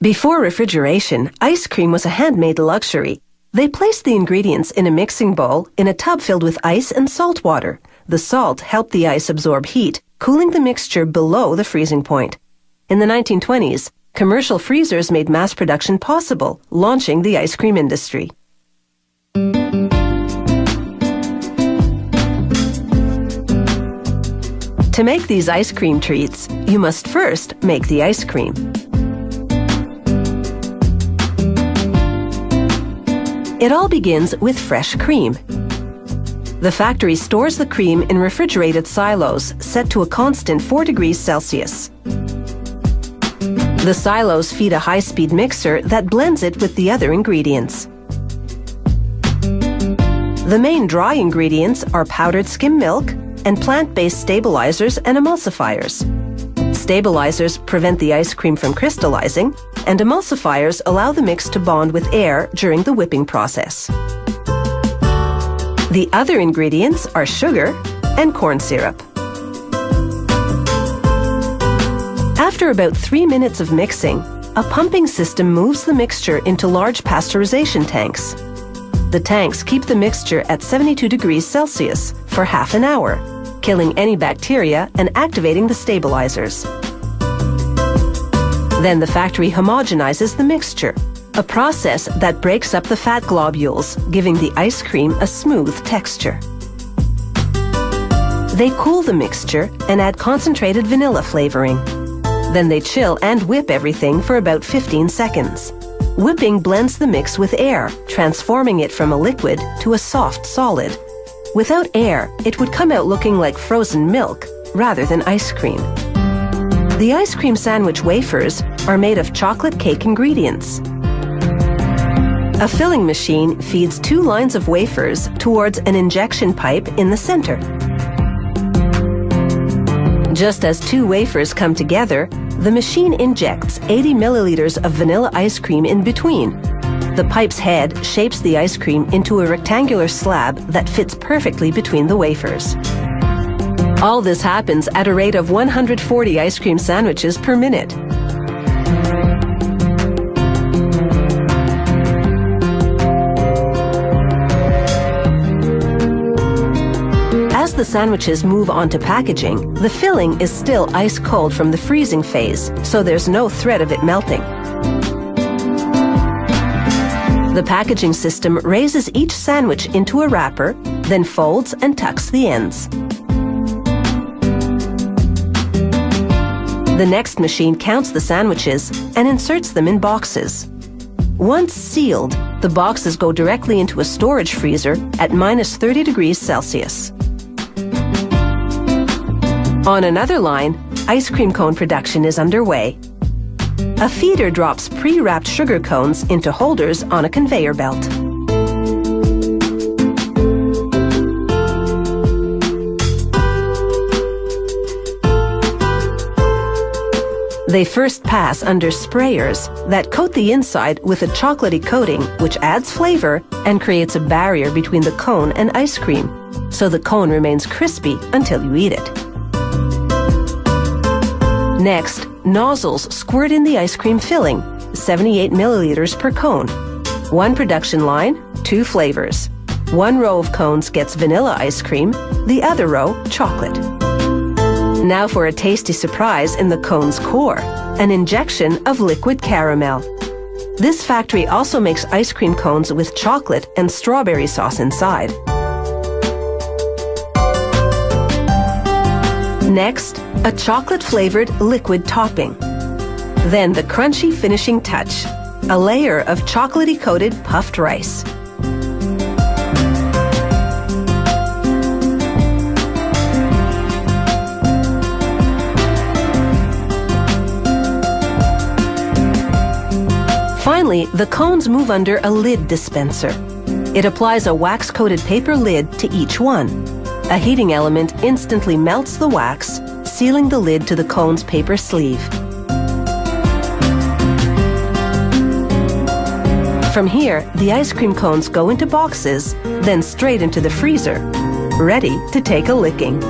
Before refrigeration, ice cream was a handmade luxury. They placed the ingredients in a mixing bowl in a tub filled with ice and salt water. The salt helped the ice absorb heat, cooling the mixture below the freezing point. In the 1920s, commercial freezers made mass production possible, launching the ice cream industry. To make these ice cream treats, you must first make the ice cream. It all begins with fresh cream. The factory stores the cream in refrigerated silos set to a constant 4 degrees Celsius. The silos feed a high-speed mixer that blends it with the other ingredients. The main dry ingredients are powdered skim milk and plant-based stabilizers and emulsifiers. Stabilizers prevent the ice cream from crystallizing, and emulsifiers allow the mix to bond with air during the whipping process. The other ingredients are sugar and corn syrup. After about 3 minutes of mixing, a pumping system moves the mixture into large pasteurization tanks. The tanks keep the mixture at 72 degrees Celsius for half an hour, killing any bacteria and activating the stabilizers. Then the factory homogenizes the mixture, a process that breaks up the fat globules, giving the ice cream a smooth texture. They cool the mixture and add concentrated vanilla flavoring. Then they chill and whip everything for about 15 seconds. Whipping blends the mix with air, transforming it from a liquid to a soft solid. Without air, it would come out looking like frozen milk rather than ice cream. The ice cream sandwich wafers are made of chocolate cake ingredients. A filling machine feeds 2 lines of wafers towards an injection pipe in the center. Just as 2 wafers come together, the machine injects 80 milliliters of vanilla ice cream in between. The pipe's head shapes the ice cream into a rectangular slab that fits perfectly between the wafers. All this happens at a rate of 140 ice cream sandwiches per minute. As the sandwiches move on to packaging, the filling is still ice cold from the freezing phase, so there's no threat of it melting. The packaging system raises each sandwich into a wrapper, then folds and tucks the ends. The next machine counts the sandwiches and inserts them in boxes. Once sealed, the boxes go directly into a storage freezer at -30 degrees Celsius. On another line, ice cream cone production is underway. A feeder drops pre-wrapped sugar cones into holders on a conveyor belt. They first pass under sprayers that coat the inside with a chocolatey coating which adds flavor and creates a barrier between the cone and ice cream, so the cone remains crispy until you eat it. Next, nozzles squirt in the ice cream filling, 78 milliliters per cone. 1 production line, 2 flavors. 1 row of cones gets vanilla ice cream, the other row chocolate. Now for a tasty surprise in the cone's core, an injection of liquid caramel. This factory also makes ice cream cones with chocolate and strawberry sauce inside. Next, a chocolate-flavored liquid topping. Then the crunchy finishing touch, a layer of chocolatey-coated puffed rice. Finally, the cones move under a lid dispenser. It applies a wax-coated paper lid to each one. A heating element instantly melts the wax, sealing the lid to the cone's paper sleeve. From here, the ice cream cones go into boxes, then straight into the freezer, ready to take a licking.